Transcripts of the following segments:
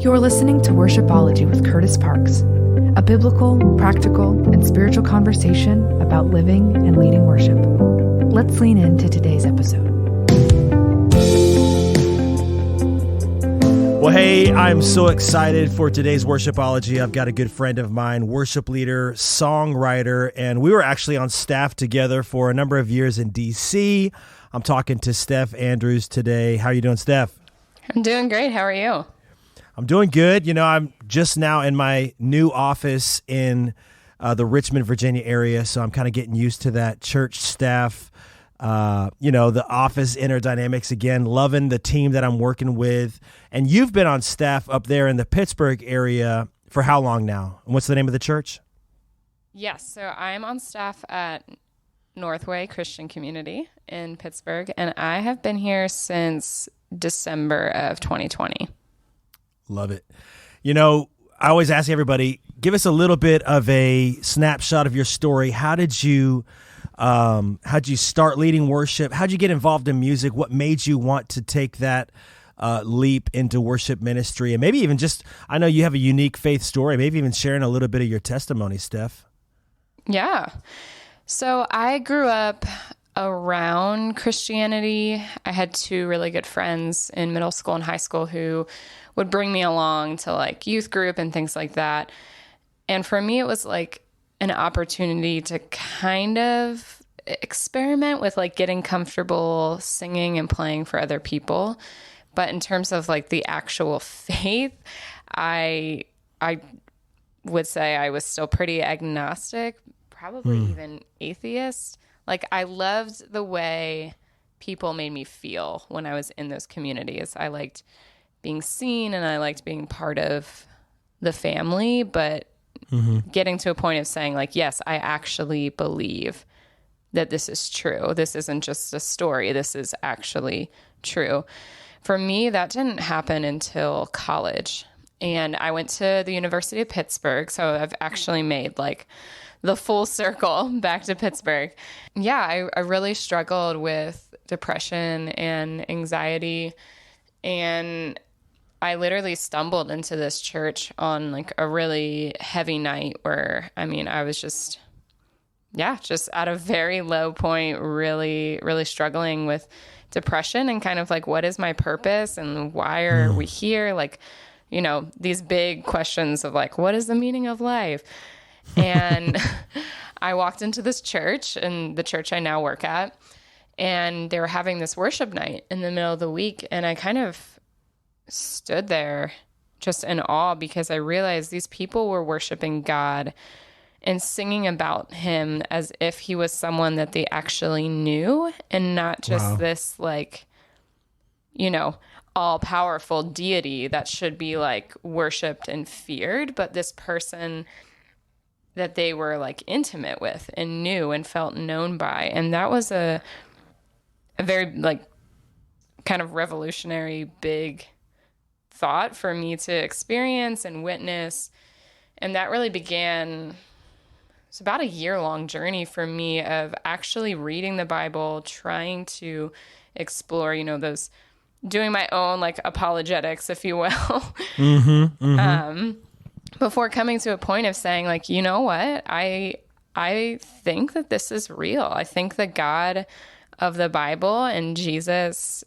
You're listening to Worshipology with Curtis Parks, a biblical, practical, and spiritual conversation about living and leading worship. Let's lean into today's episode. Well, hey, I'm so excited for today's Worshipology. I've got a good friend of mine, worship leader, songwriter, and we were actually on staff together for a number of years in D.C. I'm talking to Steph Andrews today. How are you doing, Steph? I'm doing great. How are you? I'm doing good. You know, I'm just now in my new office in the Richmond, Virginia area, so I'm kind of getting used to that church staff, the office inner dynamics again, loving the team that I'm working with. And you've been on staff up there in the Pittsburgh area for how long now? And what's the name of the church? Yes, so I'm on staff at Northway Christian Community in Pittsburgh, and I have been here since December of 2020. Love it. You know, I always ask everybody, give us a little bit of a snapshot of your story. How'd you start leading worship? How'd you get involved in music? What made you want to take that leap into worship ministry? And maybe even just, I know you have a unique faith story, maybe even sharing a little bit of your testimony, Steph. Yeah. So I grew up around Christianity. I had two really good friends in middle school and high school who would bring me along to like youth group and things like that. And for me, it was like an opportunity to kind of experiment with like getting comfortable singing and playing for other people. But in terms of like the actual faith, I would say I was still pretty agnostic, probably even atheist. Like I loved the way people made me feel when I was in those communities. I liked being seen and I liked being part of the family, but getting to a point of saying like, yes, I actually believe that this is true. This isn't just a story. This is actually true. For me, that didn't happen until college. And I went to the University of Pittsburgh. So I've actually made like the full circle back to Pittsburgh. Yeah, I really struggled with depression and anxiety. And I literally stumbled into this church on like a really heavy night where, I was just at a very low point, really, really struggling with depression and kind of like, what is my purpose and why are we here? Like, these big questions of like, what is the meaning of life? And I walked into this church, and the church I now work at, and they were having this worship night in the middle of the week. And I kind of stood there just in awe because I realized these people were worshiping God and singing about him as if he was someone that they actually knew and not just this like, all-powerful deity that should be like worshiped and feared, but this person that they were like intimate with and knew and felt known by. And that was a very like kind of revolutionary big thought for me to experience and witness. And that really began, it's about a year-long journey for me of actually reading the Bible, trying to explore, those, doing my own like apologetics, if you will, before coming to a point of saying like, you know what, I think that this is real. I think the God of the Bible and Jesus,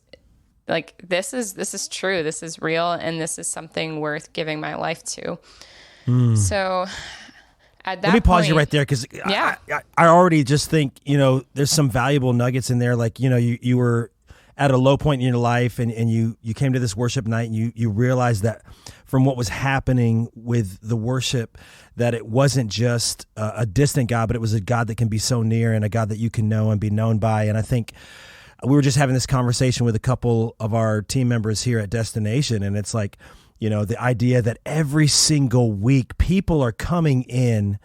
like this is true. This is real. And this is something worth giving my life to. So at that Let me pause you right there. Cause yeah. I already just think, there's some valuable nuggets in there. Like, you were at a low point in your life and you came to this worship night and you realized that from what was happening with the worship, that it wasn't just a distant God, but it was a God that can be so near and a God that you can know and be known by. And I think we were just having this conversation with a couple of our team members here at Destination, and it's like, the idea that every single week people are coming in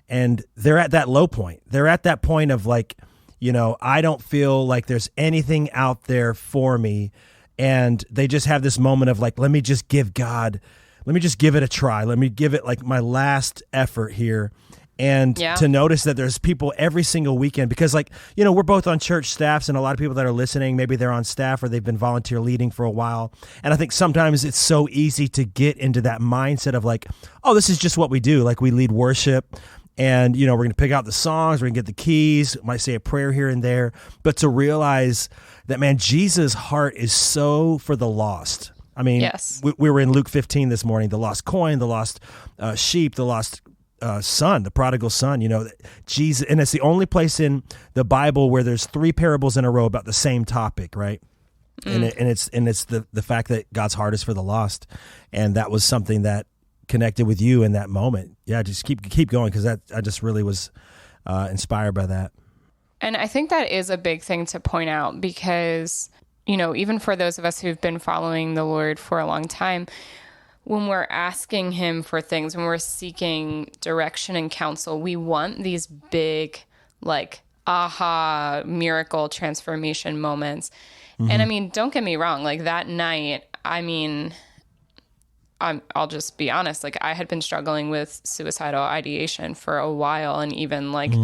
and they're at that low point. They're at that point of like, I don't feel like there's anything out there for me. And they just have this moment of like, let me just give it a try. Let me give it like my last effort here. And Yeah. to notice that there's people every single weekend, because like, we're both on church staffs, and a lot of people that are listening, maybe they're on staff or they've been volunteer leading for a while. And I think sometimes it's so easy to get into that mindset of like, oh, this is just what we do. Like we lead worship and, we're going to pick out the songs, we're going to get the keys, might say a prayer here and there. But to realize that, man, Jesus' heart is so for the lost. I mean, Yes. we were in Luke 15 this morning, the lost coin, the lost sheep, the lost son, the prodigal son, Jesus, and it's the only place in the Bible where there's 3 parables in a row about the same topic, right? And it's the fact that God's heart is for the lost, and that was something that connected with you in that moment. Yeah, just keep going, because I just really was inspired by that. And I think that is a big thing to point out, because even for those of us who've been following the Lord for a long time, when we're asking him for things, when we're seeking direction and counsel, we want these big, like, aha, miracle transformation moments. Mm-hmm. And I mean, don't get me wrong, like that night, I mean, I'll just be honest, like I had been struggling with suicidal ideation for a while, and even like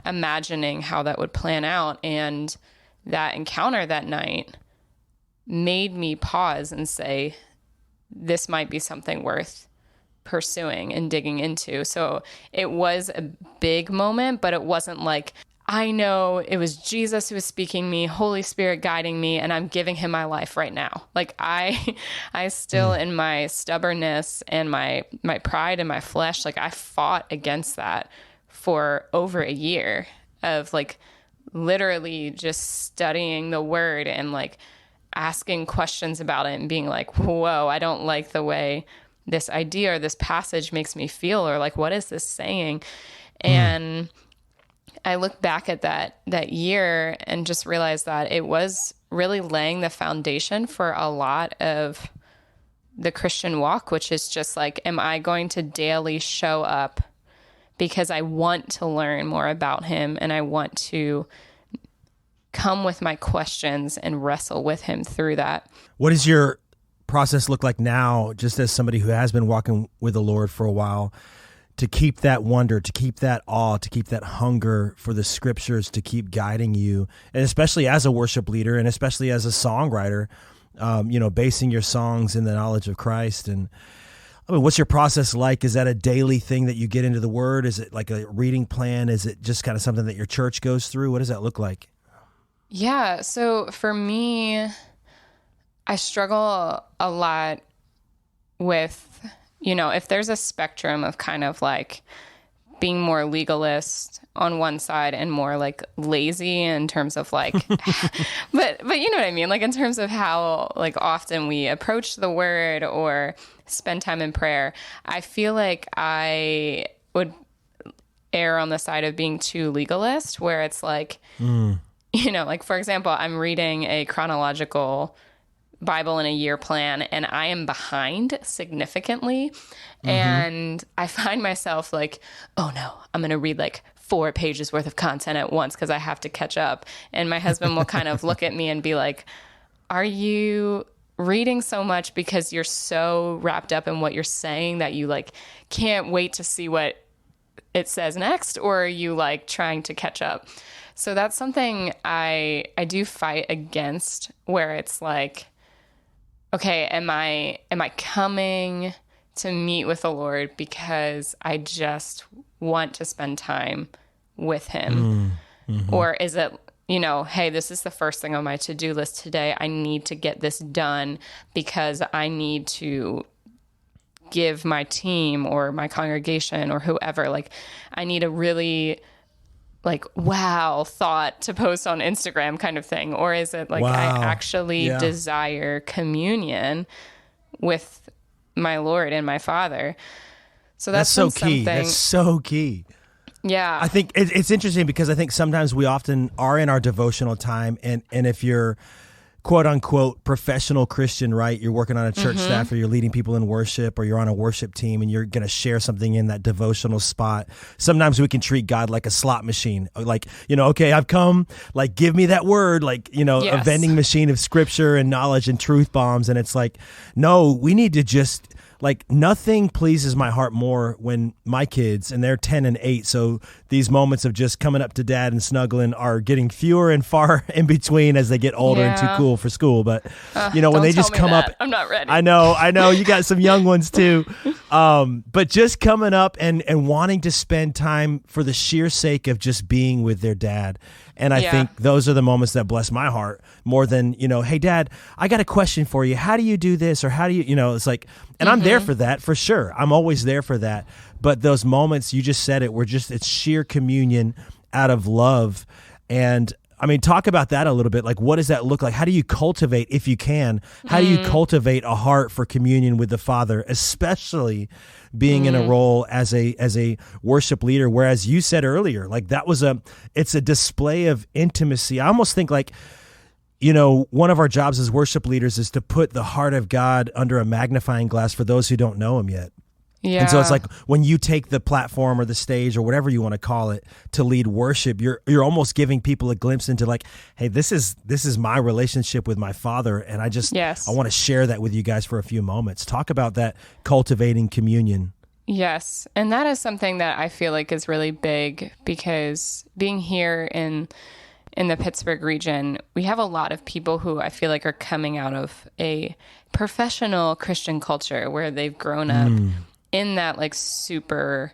imagining how that would plan out. And that encounter that night made me pause and say, this might be something worth pursuing and digging into. So it was a big moment, but it wasn't like, I know it was Jesus who was speaking me, Holy Spirit guiding me, and I'm giving him my life right now. Like I still in my stubbornness and my pride and my flesh, like I fought against that for over a year of like literally just studying the word and like asking questions about it and being like, whoa, I don't like the way this idea or this passage makes me feel, or like, what is this saying? And I look back at that year and just realized that it was really laying the foundation for a lot of the Christian walk, which is just like, am I going to daily show up because I want to learn more about him and I want to come with my questions and wrestle with him through that. What does your process look like now, just as somebody who has been walking with the Lord for a while, to keep that wonder, to keep that awe, to keep that hunger for the scriptures, to keep guiding you, and especially as a worship leader and especially as a songwriter, basing your songs in the knowledge of Christ? And I mean, what's your process like? Is that a daily thing that you get into the word? Is it like a reading plan? Is it just kind of something that your church goes through? What does that look like? Yeah. So for me, I struggle a lot with, if there's a spectrum of kind of like being more legalist on one side and more like lazy in terms of like, but you know what I mean? Like in terms of how like often we approach the word or spend time in prayer, I feel like I would err on the side of being too legalist, where it's like, like for example, I'm reading a chronological Bible in a year plan and I am behind significantly. And I find myself like, oh no, I'm going to read like 4 pages worth of content at once because I have to catch up. And my husband will kind of look at me and be like, are you reading so much because you're so wrapped up in what you're saying that you like can't wait to see what it says next? Or are you like trying to catch up? So that's something I do fight against, where it's like, okay, am I coming to meet with the Lord because I just want to spend time with him? Or is it, hey, this is the first thing on my to-do list today. I need to get this done because I need to give my team or my congregation or whoever, like I need a really like, wow, thought to post on Instagram kind of thing? Or is it like, I actually desire communion with my Lord and my Father? So that's so key. That's so key. Yeah. I think it's interesting because I think sometimes we often are in our devotional time, and if you're quote unquote professional Christian, right? You're working on a church staff, or you're leading people in worship, or you're on a worship team and you're going to share something in that devotional spot. Sometimes we can treat God like a slot machine. Like, okay, I've come, like, give me that word, like, a vending machine of scripture and knowledge and truth bombs. And it's like, no, we need to just like nothing pleases my heart more when my kids, and they're 10 and 8, so these moments of just coming up to dad and snuggling are getting fewer and far in between as they get older and too cool for school. But when they just come up, I'm not ready. I know you got some young ones too. But just coming up and wanting to spend time for the sheer sake of just being with their dad. And I think those are the moments that bless my heart more than, hey, Dad, I got a question for you. How do you do this? Or how do you, it's like, and I'm there for that, for sure. I'm always there for that. But those moments, you just said it, it's sheer communion out of love. And I mean, talk about that a little bit. Like, what does that look like? How do you cultivate, if you can, how do you cultivate a heart for communion with the Father, especially being in a role as a worship leader? Whereas you said earlier, like it's a display of intimacy. I almost think like, one of our jobs as worship leaders is to put the heart of God under a magnifying glass for those who don't know him yet. Yeah. And so it's like when you take the platform or the stage or whatever you want to call it to lead worship, you're almost giving people a glimpse into like, hey, this is my relationship with my Father, and I want to share that with you guys for a few moments. Talk about that cultivating communion. Yes, and that is something that I feel like is really big, because being here in the Pittsburgh region, we have a lot of people who I feel like are coming out of a professional Christian culture where they've grown up in that like super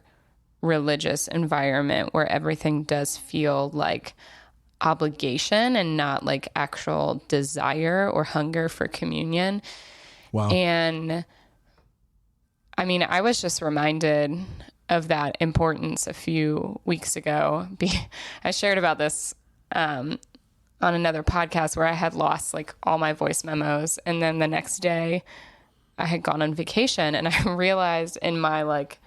religious environment where everything does feel like obligation and not like actual desire or hunger for communion. Wow. And I mean, I was just reminded of that importance a few weeks ago. I shared about this on another podcast where I had lost like all my voice memos, and then the next day I had gone on vacation, and I realized in my like,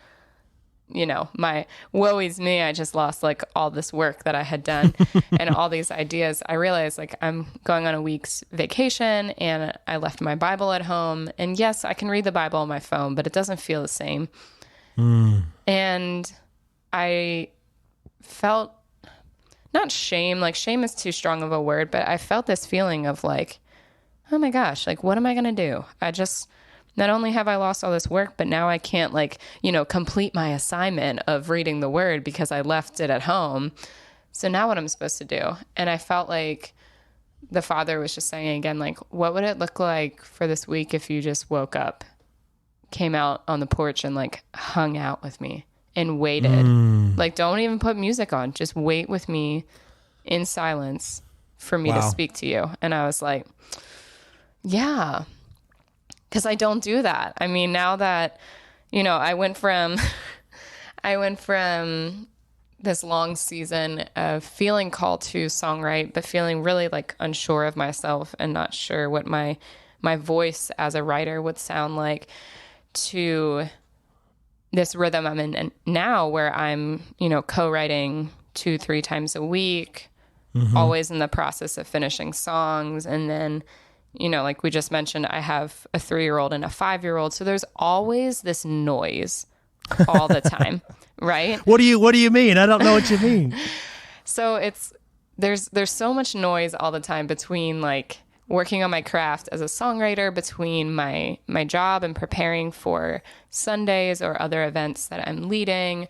my woe is me, I just lost like all this work that I had done and all these ideas. I realized like I'm going on a week's vacation and I left my Bible at home, and yes, I can read the Bible on my phone, but it doesn't feel the same. And I felt not shame, like shame is too strong of a word, but I felt this feeling of like, oh my gosh, like what am I going to do? Not only have I lost all this work, but now I can't like, complete my assignment of reading the word because I left it at home. So now what am I supposed to do? And I felt like the Father was just saying again, like, what would it look like for this week if you just woke up, came out on the porch and like hung out with me and waited? Like, don't even put music on. Just wait with me in silence for me to speak to you. And I was like, yeah. Because I don't do that. I mean, now that, I went from this long season of feeling called to songwrite, but feeling really like unsure of myself and not sure what my voice as a writer would sound like, to this rhythm I'm in now where I'm, co-writing 2-3 times a week, always in the process of finishing songs. And then, like we just mentioned, I have a 3-year-old and a 5-year-old. So there's always this noise all the time, right? What do you mean? I don't know what you mean. So there's so much noise all the time between like working on my craft as a songwriter, between my job and preparing for Sundays or other events that I'm leading,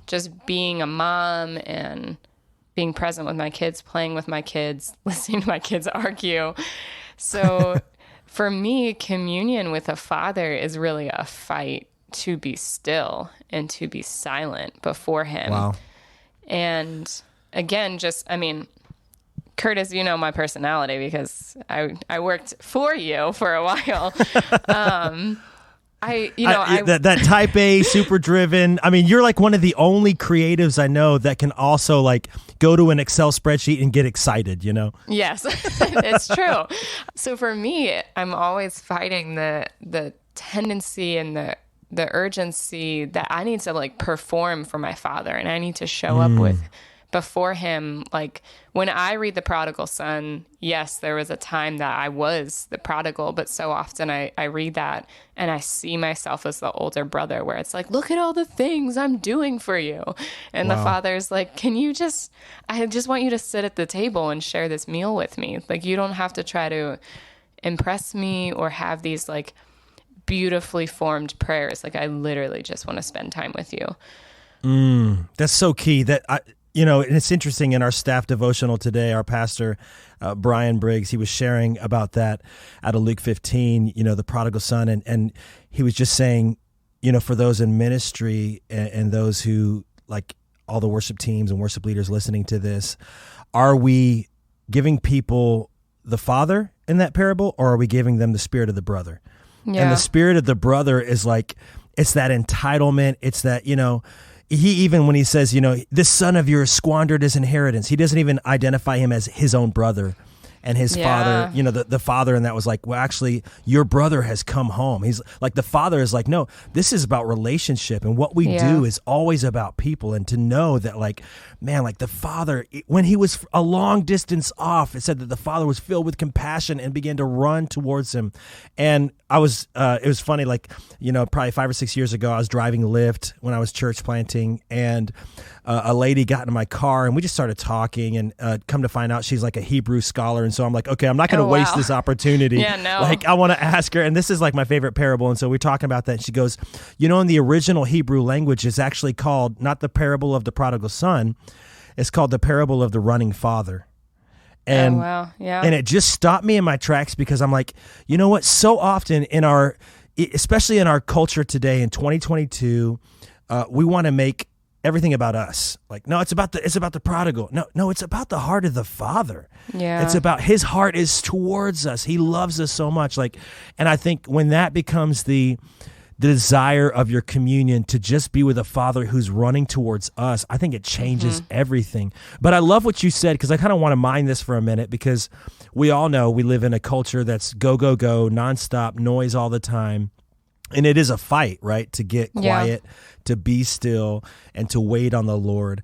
just being a mom and being present with my kids, playing with my kids, listening to my kids argue. So for me, communion with a Father is really a fight to be still and to be silent before him. Wow. And again, Curtis, my personality because I worked for you for a while. That type A, super driven. I mean, you're like one of the only creatives I know that can also like go to an Excel spreadsheet and get excited, Yes, it's true. So for me, I'm always fighting the tendency and the urgency that I need to like perform for my Father, and I need to show up with before him. Like when I read The Prodigal Son, yes, there was a time that I was the prodigal, but so often I read that and I see myself as the older brother where it's like, look at all the things I'm doing for you. And the Father's like, I just want you to sit at the table and share this meal with me. Like, you don't have to try to impress me or have these like beautifully formed prayers. Like, I literally just want to spend time with you. That's so key. And it's interesting in our staff devotional today, our pastor, Brian Briggs, he was sharing about that out of Luke 15, the prodigal son. And he was just saying, for those in ministry and those who, like all the worship teams and worship leaders listening to this, are we giving people the father in that parable, or are we giving them the spirit of the brother? Yeah. And the spirit of the brother is like, it's that entitlement. It's that, he, even when he says, this son of yours squandered his inheritance, he doesn't even identify him as his own brother. And his father, the father in that was like, well, actually, your brother has come home. He's like, the father is like, no, this is about relationship. And what we do is always about people. And to know that, like, man, like the father, when he was a long distance off, it said that the father was filled with compassion and began to run towards him. And it was funny, like, probably 5 or 6 years ago, I was driving Lyft when I was church planting, and a lady got into my car and we just started talking, and come to find out she's like a Hebrew scholar. And so I'm like, okay, I'm not going to waste this opportunity. Yeah, no. Like, I want to ask her, and this is like my favorite parable. And so we're talking about that. And she goes, in the original Hebrew language, it's actually called not the parable of the prodigal son. It's called the parable of the running father. And, wow. Yeah. And it just stopped me in my tracks, because I'm like, you know what? So often especially in our culture today in 2022, we want to make everything about us. Like, no, it's about the prodigal. No, it's about the heart of the father. Yeah. It's about his heart is towards us. He loves us so much. Like, and I think when that becomes the desire of your communion, to just be with a father who's running towards us, I think it changes everything. But I love what you said, because I kind of want to mine this for a minute, because we all know we live in a culture that's go, go, go, nonstop noise all the time. And it is a fight, right? To get quiet, to be still, and to wait on the Lord.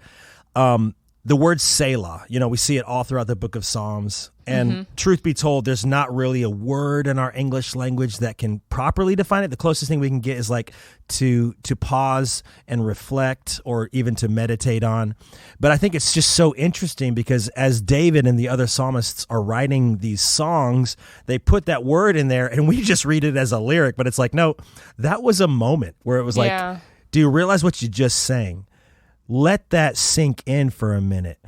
The word Selah, we see it all throughout the book of Psalms. And truth be told, there's not really a word in our English language that can properly define it. The closest thing we can get is like to pause and reflect, or even to meditate on. But I think it's just so interesting, because as David and the other psalmists are writing these songs, they put that word in there and we just read it as a lyric. But it's like, no, that was a moment where it was like, do you realize what you just sang? Let that sink in for a minute.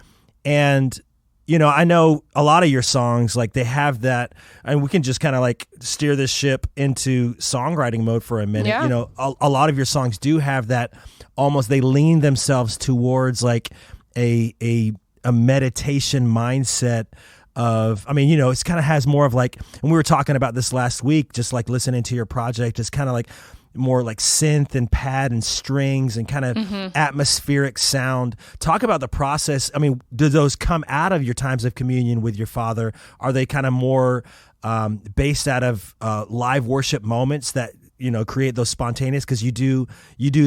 And I know a lot of your songs, like, they have that, and we can just kind of like steer this ship into songwriting mode for a minute. Yeah. A lot of your songs do have that, almost, they lean themselves towards like a meditation mindset of, it's kind of has more of like, and we were talking about this last week, just like listening to your project, it's kind of like more like synth and pad and strings and kind of atmospheric sound. Talk about the process. Do those come out of your times of communion with your father? Are they kind of more based out of live worship moments that create those spontaneous? Because you do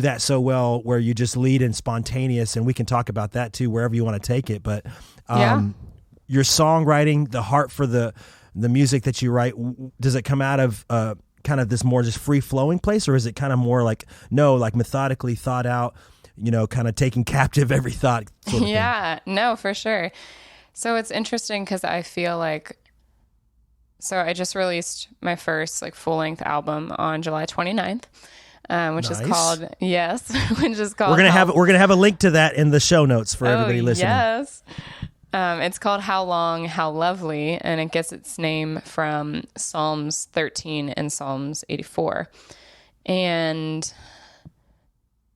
that so well, where you just lead in spontaneous, and we can talk about that too, wherever you want to take it. But your songwriting, the heart for the music that you write, does it come out of kind of this more just free-flowing place, or is it kind of more like, no, like methodically thought out, kind of taking captive every thought sort of thing? No, for sure. So it's interesting, because I feel like, so I just released my first like full-length album on July 29th, which is called, which is called, we're gonna have a link to that in the show notes for everybody listening. Yes. It's called How Long, How Lovely, and it gets its name from Psalms 13 and Psalms 84. And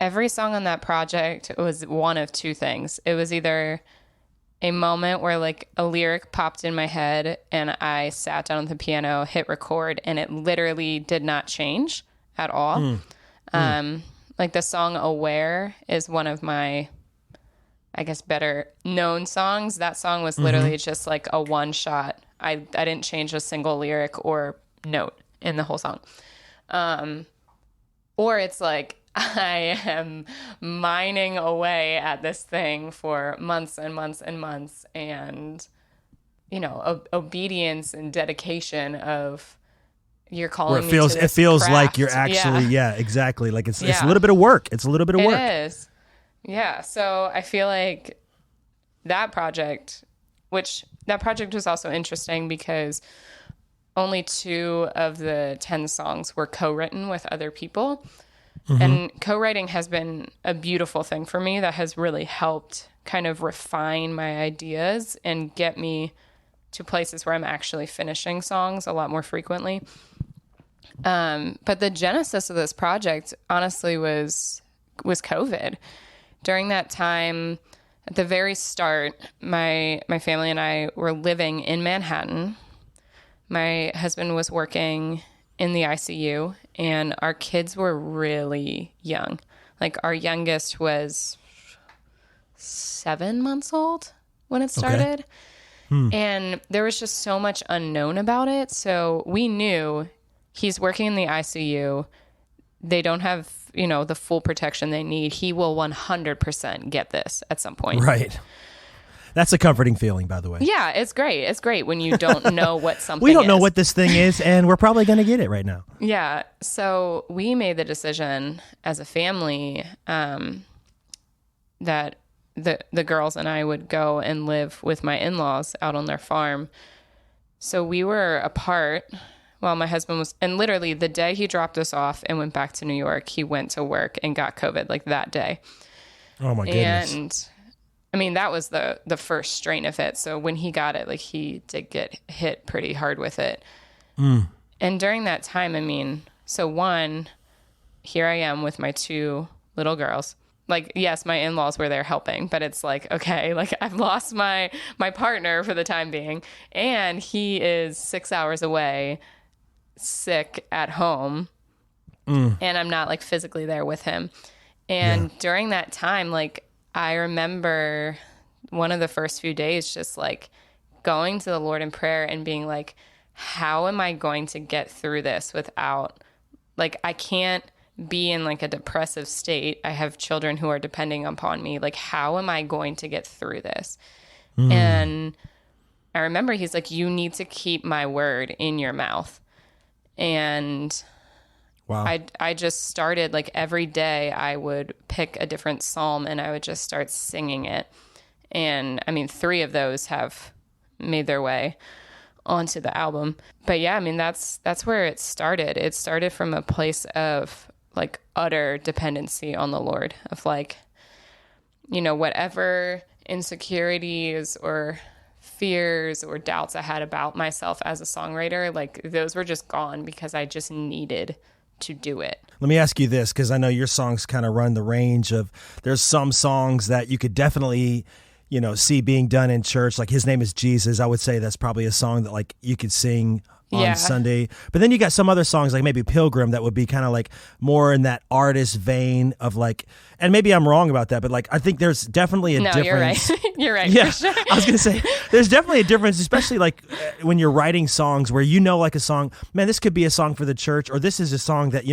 every song on that project was one of two things. It was either a moment where like a lyric popped in my head and I sat down at the piano, hit record, and it literally did not change at all. Like the song Aware is one of my, I guess, better known songs. That song was literally just like a one shot. I didn't change a single lyric or note in the whole song. Or it's like I am mining away at this thing for months and months and months, and obedience and dedication of you're calling me to this it feels craft. Like you're actually exactly, like it's a little bit of work. It's a little bit of work. It is. Yeah, so I feel like that project was also interesting, because only 2 of the 10 songs were co-written with other people. And co-writing has been a beautiful thing for me that has really helped kind of refine my ideas and get me to places where I'm actually finishing songs a lot more frequently. But the genesis of this project honestly was COVID. During that time, at the very start, my family and I were living in Manhattan. My husband was working in the ICU, and our kids were really young. Like, our youngest was 7 months old when it started. And there was just so much unknown about it. So we knew he's working in the ICU. They don't have, the full protection they need. He will 100% get this at some point. Right. That's a comforting feeling, by the way. Yeah, it's great. It's great when you don't know what something We don't know is. what this thing is, and we're probably going to get it right now. Yeah. So we made the decision as a family that the girls and I would go and live with my in-laws out on their farm. So we were apart while my husband was, and literally the day he dropped us off and went back to New York, he went to work and got COVID like that day. Oh my goodness. And I mean, that was the first strain of it. So when he got it, like, he did get hit pretty hard with it. And during that time, I mean, so one, here I am with my 2 little girls. Like, yes, my in-laws were there helping, but it's like, okay, like, I've lost my partner for the time being, and he is 6 hours away, sick at home, and I'm not, like, physically there with him. And during that time, like, I remember one of the first few days just, like, going to the Lord in prayer and being like, how am I going to get through this without, like, I can't be in, like, a depressive state. I have children who are depending upon me. Like, how am I going to get through this? And I remember he's like, you need to keep my word in your mouth. And Wow. I just started, like, every day I would pick a different psalm and I would just start singing it. And I mean, 3 of those have made their way onto the album. But yeah, I mean, that's where it started. It started from a place of, like, utter dependency on the Lord, of, like, whatever insecurities or fears or doubts I had about myself as a songwriter, like, those were just gone because I just needed to do it. Let me ask you this, because I know your songs kind of run the range of, there's some songs that you could definitely, see being done in church. Like, His Name is Jesus. I would say that's probably a song that, like, you could sing on Sunday. But then you got some other songs, like maybe Pilgrim, that would be kind of like more in that artist vein of, like, and maybe I'm wrong about that, but, like, I think there's definitely a difference. You're right. You're right. Yeah, For sure. I was going to say, there's definitely a difference, especially, like, when you're writing songs where, like, a song, man, this could be a song for the church, or this is a song that,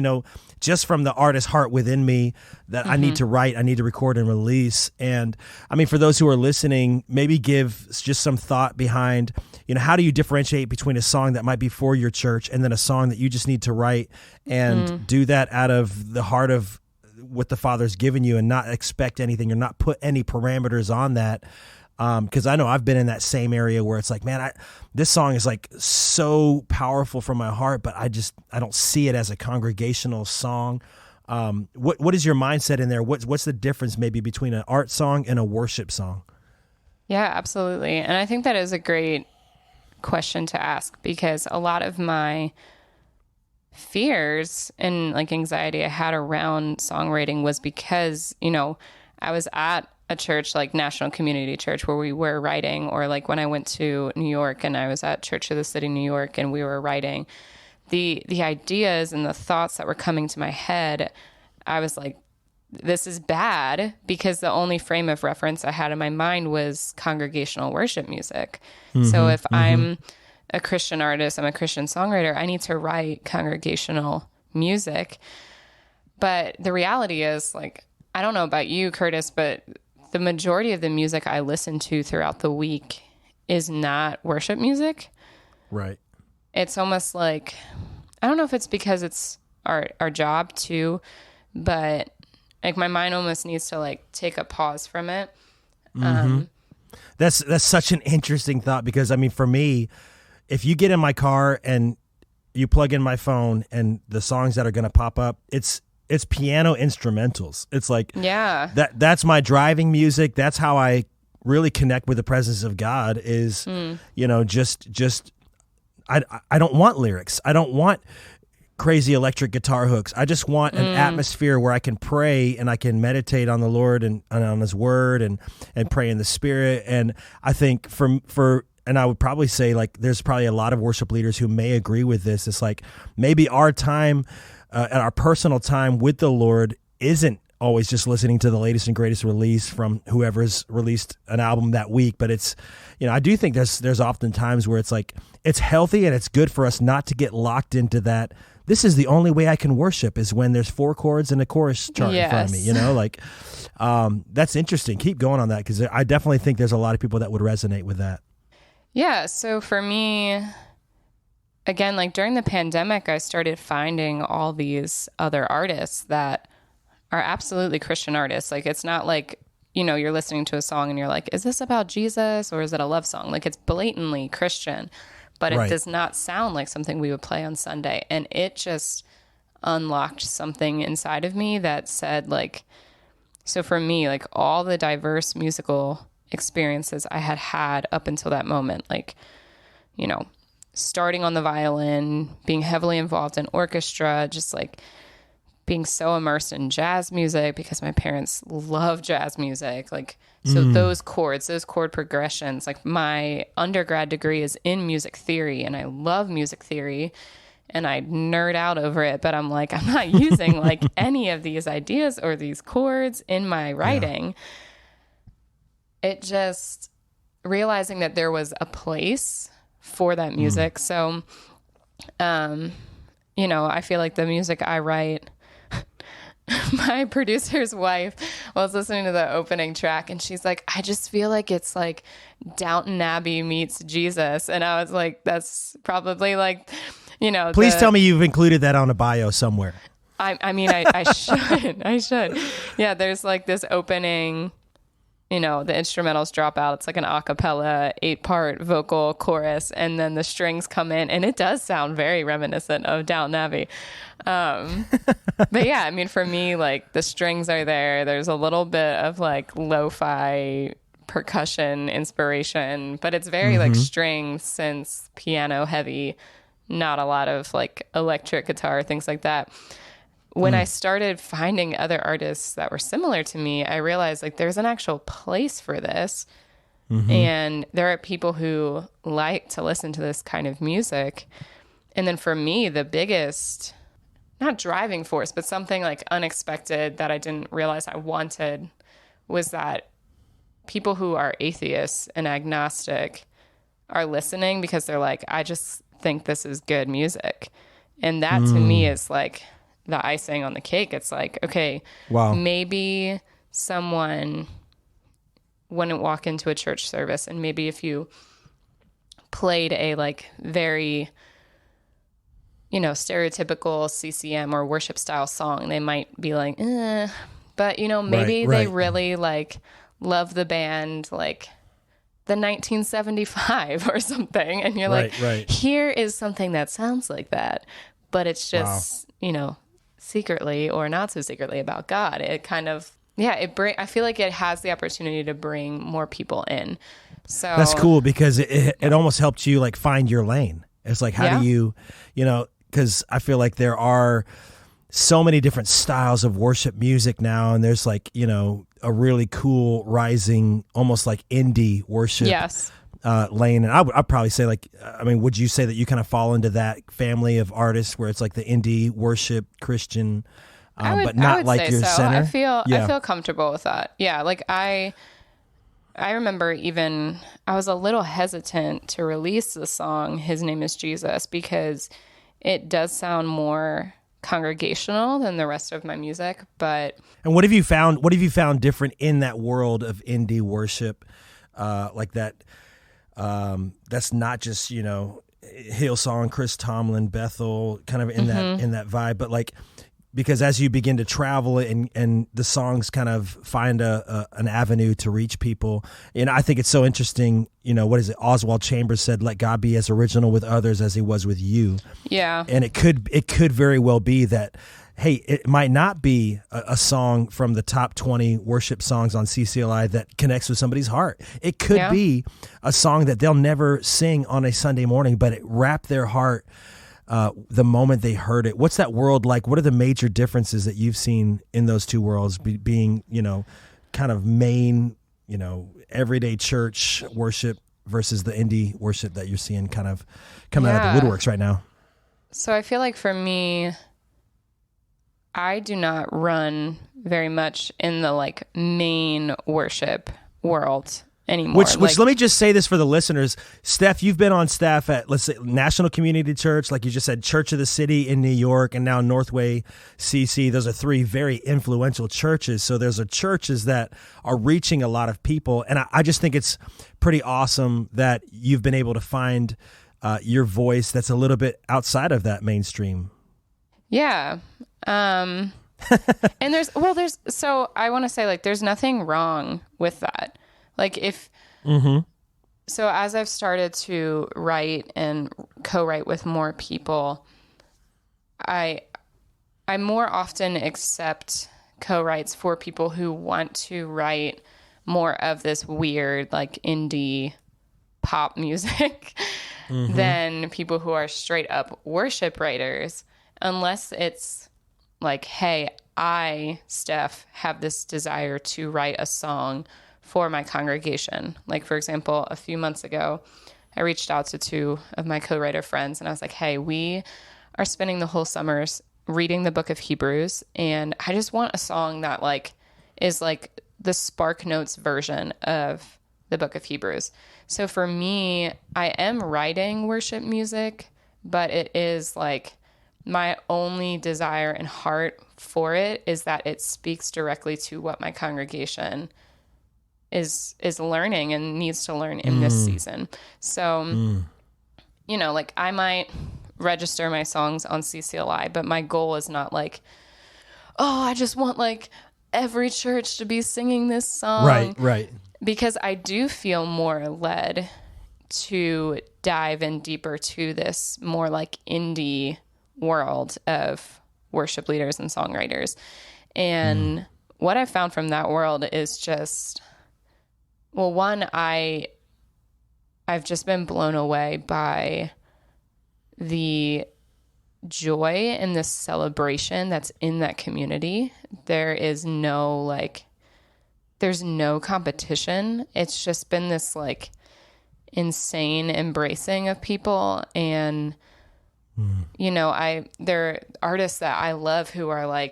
just from the artist's heart within me that I need to write, I need to record and release. And I mean, for those who are listening, maybe give just some thought behind, how do you differentiate between a song that might be for your church and then a song that you just need to write and do that out of the heart of what the Father's given you and not expect anything or not put any parameters on that. Because I know I've been in that same area where it's like, man, this song is, like, so powerful from my heart, but I don't see it as a congregational song. What is your mindset in there? What's the difference maybe between an art song and a worship song? Yeah, absolutely. And I think that is a great question to ask, because a lot of my fears and, like, anxiety I had around songwriting was because, I was at a church like National Community Church where we were writing, or, like, when I went to New York and I was at Church of the City, New York, and we were writing, the ideas and the thoughts that were coming to my head, I was like, this is bad, because the only frame of reference I had in my mind was congregational worship music. So if I'm a Christian artist, I'm a Christian songwriter, I need to write congregational music. But the reality is, like, I don't know about you, Curtis, but the majority of the music I listen to throughout the week is not worship music. Right. It's almost like, I don't know if it's because it's our job too, but, like, my mind almost needs to, like, take a pause from it. That's such an interesting thought, because I mean, for me, if you get in my car and you plug in my phone and the songs that are going to pop up, it's piano instrumentals. It's like that's my driving music. That's how I really connect with the presence of God is, just I don't want lyrics. I don't want crazy electric guitar hooks. I just want an atmosphere where I can pray and I can meditate on the Lord and on his word and pray in the Spirit. And I think and I would probably say, like, there's probably a lot of worship leaders who may agree with this. It's like maybe our time, our personal time with the Lord isn't always just listening to the latest and greatest release from whoever's released an album that week. But it's, I do think there's often times where it's like, it's healthy and it's good for us not to get locked into that. This is the only way I can worship is when there's 4 chords and a chorus chart in front of me, that's interesting. Keep going on that, because I definitely think there's a lot of people that would resonate with that. Yeah. So for me, again, like during the pandemic, I started finding all these other artists that are absolutely Christian artists. Like, it's not like, you're listening to a song and you're like, is this about Jesus or is it a love song? Like, it's blatantly Christian, but it does not sound like something we would play on Sunday. And it just unlocked something inside of me that said, like, so for me, like, all the diverse musical experiences I had up until that moment, like, starting on the violin, being heavily involved in orchestra, just like being so immersed in jazz music because my parents love jazz music. Like, so those chords, those chord progressions, like my undergrad degree is in music theory and I love music theory and I nerd out over it, but I'm like, I'm not using like any of these ideas or these chords in my writing. It just realizing that there was a place for that music. So, I feel like the music I write, my producer's wife was listening to the opening track and she's like, I just feel like it's like Downton Abbey meets Jesus. And I was like, that's probably like, Please tell me you've included that on a bio somewhere. I should. I should. Yeah, there's like this opening, the instrumentals drop out. It's like an a cappella 8-part vocal chorus, and then the strings come in, and it does sound very reminiscent of Downton Abbey. But yeah, for me, like, the strings are there. There's a little bit of like lo-fi percussion inspiration, but it's very like string, synth, piano heavy, not a lot of like electric guitar, things like that. When I started finding other artists that were similar to me, I realized like there's an actual place for this. And there are people who like to listen to this kind of music. And then for me, the biggest, not driving force, but something like unexpected that I didn't realize I wanted was that people who are atheists and agnostic are listening because they're like, I just think this is good music. And that to me is like the icing on the cake. It's like, okay, maybe someone wouldn't walk into a church service, and maybe if you played a like very, stereotypical CCM or worship style song, they might be like, but maybe they really like love the band like the 1975 or something, and you're here is something that sounds like that, but it's just secretly or not so secretly about God. It kind of, I feel like it has the opportunity to bring more people in. So that's cool, because it almost helped you like find your lane. It's like, how do you, because I feel like there are so many different styles of worship music now, and there's like, a really cool rising, almost like indie worship lane. And I'd probably say like, would you say that you kind of fall into that family of artists where it's like the indie worship Christian, but not like your center? I feel comfortable with that. Yeah. Like I remember even I was a little hesitant to release the song His Name is Jesus, because it does sound more congregational than the rest of my music. But and what have you found different in that world of indie worship, like that? That's not just Hillsong, Chris Tomlin, Bethel, kind of in that vibe, but like because as you begin to travel and the songs kind of find an avenue to reach people, and I think it's so interesting. What is it? Oswald Chambers said, "Let God be as original with others as He was with you." Yeah, and it could very well be that. Hey, it might not be a song from the top 20 worship songs on CCLI that connects with somebody's heart. It could be a song that they'll never sing on a Sunday morning, but it wrapped their heart the moment they heard it. What's that world like? What are the major differences that you've seen in those two worlds, being, kind of main, everyday church worship versus the indie worship that you're seeing kind of coming out of the woodworks right now? So I feel like for me, I do not run very much in the main worship world anymore. Which let me just say this for the listeners. Steph, you've been on staff at, let's say, National Community Church, like you just said, Church of the City in New York, and now Northway CC. Those are three very influential churches. So there's churches that are reaching a lot of people. And I just think it's pretty awesome that you've been able to find your voice that's a little bit outside of that mainstream. Yeah. And so I want to say there's nothing wrong with that. So as I've started to write and co-write with more people, I more often accept co-writes for people who want to write more of this weird, indie pop music than people who are straight up worship writers, unless it's hey, I, Steph, have this desire to write a song for my congregation. For example, a few months ago, I reached out to two of my co-writer friends and I was like, hey, we are spending the whole summers reading the book of Hebrews, and I just want a song that is the Spark Notes version of the book of Hebrews. So for me, I am writing worship music, but it is my only desire and heart for it is that it speaks directly to what my congregation is learning and needs to learn in this season. So, I might register my songs on CCLI, but my goal is not I just want every church to be singing this song. Right. Because I do feel more led to dive in deeper to this more indie world of worship leaders and songwriters. And what I found from that world is just, one, I've just been blown away by the joy and the celebration that's in that community. There is no there's no competition. It's just been this insane embracing of people. And there are artists that I love who are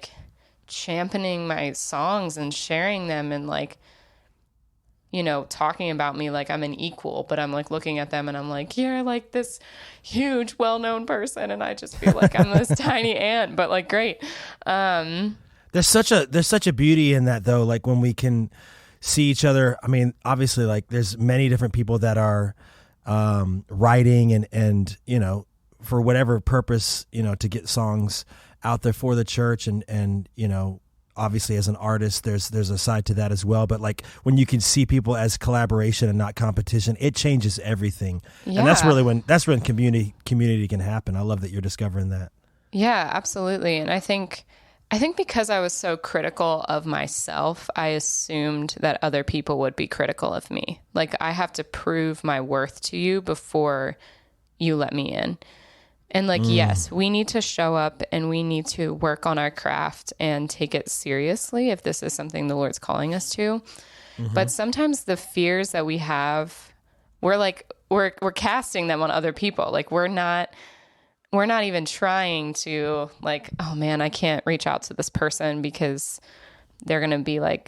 championing my songs and sharing them and talking about me I'm an equal, but I'm looking at them and I'm you're this huge, well-known person, and I just feel I'm this tiny ant, but great. There's such a beauty in that, though, when we can see each other. I mean, obviously, there's many different people that are writing and for whatever purpose, to get songs out there for the church, and obviously as an artist, there's a side to that as well. But when you can see people as collaboration and not competition, it changes everything. Yeah. And that's when community can happen. I love that you're discovering that. Yeah, absolutely. And I think because I was so critical of myself, I assumed that other people would be critical of me. I have to prove my worth to you before you let me in. And yes, we need to show up and we need to work on our craft and take it seriously if this is something the Lord's calling us to. But sometimes the fears that we have, we're casting them on other people. We're not even trying to oh man, I can't reach out to this person because they're going to be I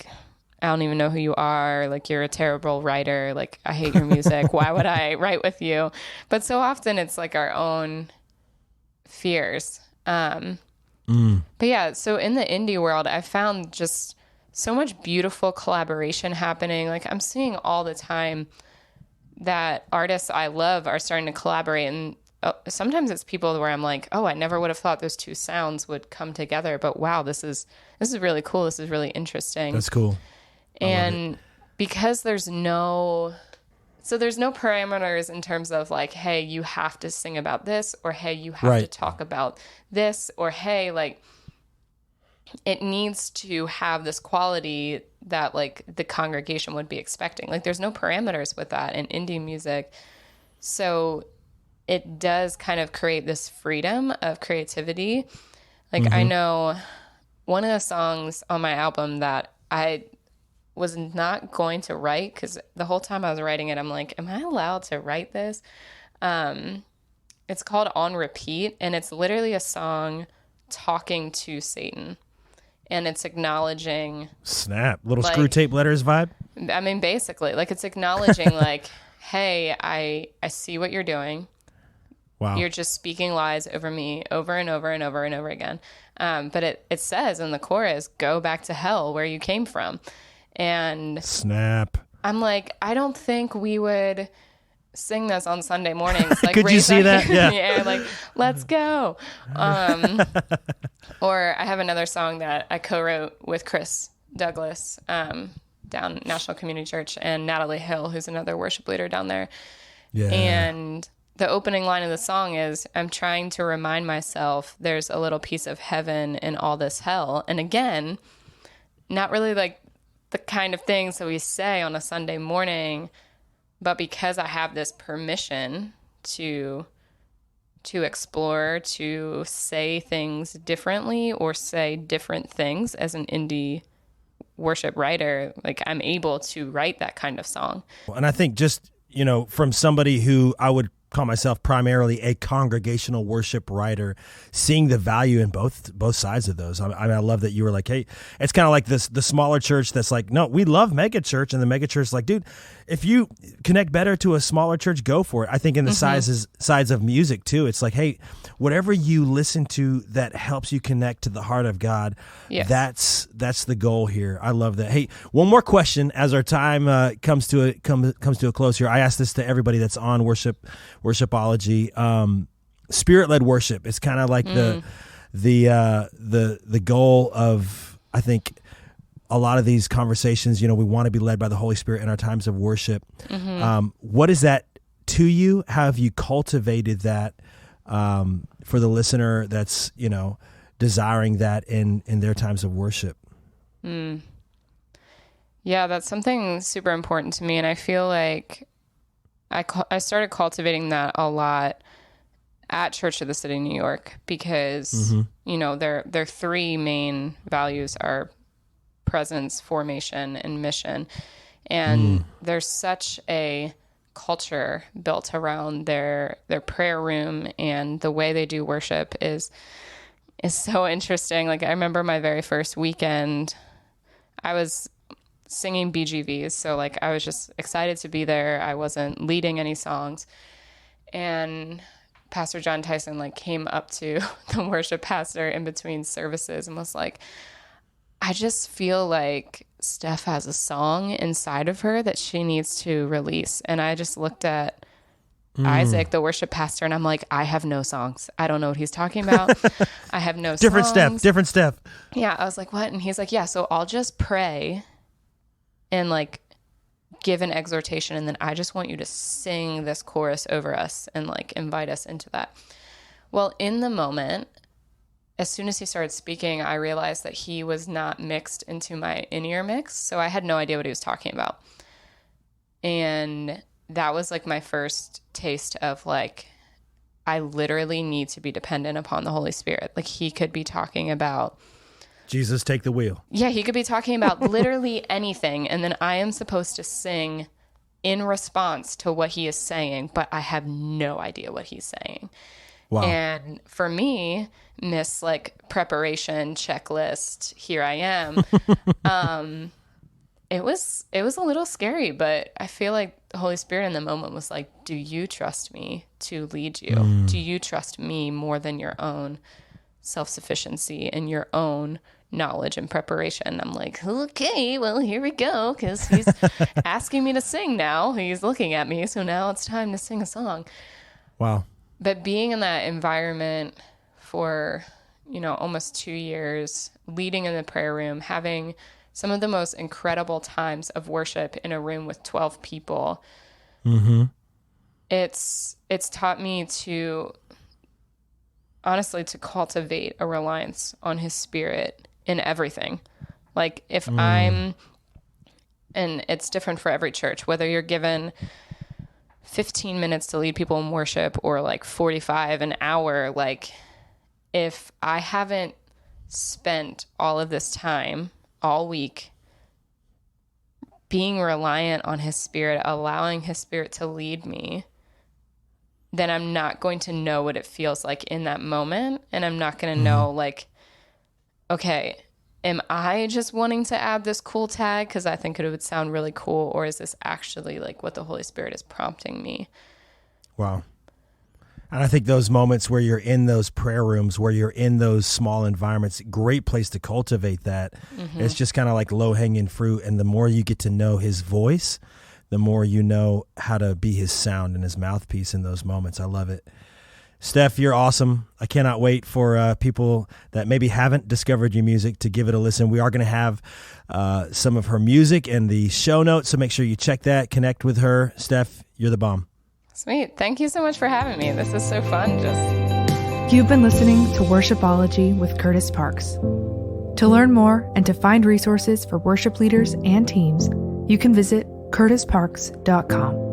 don't even know who you are. You're a terrible writer. I hate your music. Why would I write with you? But so often it's our own fears. But yeah, so in the indie world, I found just so much beautiful collaboration happening. I'm seeing all the time that artists I love are starting to collaborate, and sometimes it's people where I'm like, oh, I never would have thought those two sounds would come together, but wow, this is really cool. This is really interesting. That's cool. And because there's no parameters in terms of like, hey, you have to sing about this, or hey, you have to talk about this, or hey, like, it needs to have this quality that like the congregation would be expecting. Like, there's no parameters with that in indie music. So it does kind of create this freedom of creativity. Like, I know one of the songs on my album that I was not going to write, because the whole time I was writing it, I'm like, am I allowed to write this? It's called On Repeat, and it's literally a song talking to Satan. And it's acknowledging... Snap. Little like, Screw Tape Letters vibe? I mean, basically. Like, it's acknowledging, like, hey, I see what you're doing. Wow. You're just speaking lies over me over and over and over and over again. But it says in the chorus, go back to hell where you came from. And snap. I'm like, I don't think we would sing this on Sunday mornings. Like, could you see that? Yeah. Like, let's go. Or I have another song that I co-wrote with Chris Douglas down National Community Church, and Natalie Hill, who's another worship leader down there. Yeah. And the opening line of the song is, I'm trying to remind myself there's a little piece of heaven in all this hell. And again, not really like the kind of things that we say on a Sunday morning, but because I have this permission to explore, to say things differently or say different things as an indie worship writer, like, I'm able to write that kind of song. And I think just, from somebody who I would call myself primarily a congregational worship writer, seeing the value in both sides of those. I love that you were like, hey, it's kind of like the smaller church that's like, no, we love mega church, and the mega church is like, dude, if you connect better to a smaller church, go for it. I think in the sides of music too, it's like, hey, whatever you listen to that helps you connect to the heart of God, that's the goal here. I love that. Hey, one more question as our time comes to a close here. I ask this to everybody that's on worshipology. Spirit-led worship is kind of like the goal of, I think, a lot of these conversations. We want to be led by the Holy Spirit in our times of worship. What is that to you? How have you cultivated that for the listener that's desiring that in their times of worship? Yeah, that's something super important to me, and I feel like I started cultivating that a lot at Church of the City, New York, because, their three main values are presence, formation, and mission. And there's such a culture built around their prayer room, and the way they do worship is so interesting. Like, I remember my very first weekend, I was singing BGVs. So like, I was just excited to be there. I wasn't leading any songs. And Pastor John Tyson like came up to the worship pastor in between services and was like, I just feel like Steph has a song inside of her that she needs to release. And I just looked at Isaac, the worship pastor, and I'm like, I have no songs. I don't know what he's talking about. I have no Different songs. Different step. Yeah. I was like, what? And he's like, yeah, so I'll just pray and like give an exhortation, and then I just want you to sing this chorus over us and like invite us into that. Well, in the moment, as soon as he started speaking, I realized that he was not mixed into my in-ear mix, so I had no idea what he was talking about. And that was like my first taste of like, I literally need to be dependent upon the Holy Spirit. Like, he could be talking about Jesus, take the wheel. Yeah, he could be talking about literally anything, and then I am supposed to sing in response to what he is saying, but I have no idea what he's saying. Wow. And for me, miss like preparation checklist, here I am. It was a little scary, but I feel like the Holy Spirit in the moment was like, do you trust me to lead you? Do you trust me more than your own self-sufficiency and your own knowledge and preparation? I'm like, okay, well, here we go, because he's asking me to sing now. He's looking at me, so now it's time to sing a song. Wow. But being in that environment for, almost 2 years, leading in the prayer room, having some of the most incredible times of worship in a room with 12 people, it's taught me to, honestly, to cultivate a reliance on his Spirit in everything. Like if and it's different for every church, whether you're given 15 minutes to lead people in worship or like 45, an hour, like if I haven't spent all of this time all week being reliant on his Spirit, allowing his Spirit to lead me, then I'm not going to know what it feels like in that moment. And I'm not going to know, like, okay, am I just wanting to add this cool tag because I think it would sound really cool, or is this actually like what the Holy Spirit is prompting me? Wow. And I think those moments where you're in those prayer rooms, where you're in those small environments, great place to cultivate that. It's just kind of like low-hanging fruit. And the more you get to know his voice, the more you know how to be his sound and his mouthpiece in those moments. I love it. Steph, you're awesome. I cannot wait for people that maybe haven't discovered your music to give it a listen. We are going to have some of her music in the show notes, so make sure you check that, connect with her. Steph, you're the bomb. Sweet. Thank you so much for having me. This is so fun. You've been listening to Worshipology with Curtis Parks. To learn more and to find resources for worship leaders and teams, you can visit curtisparks.com.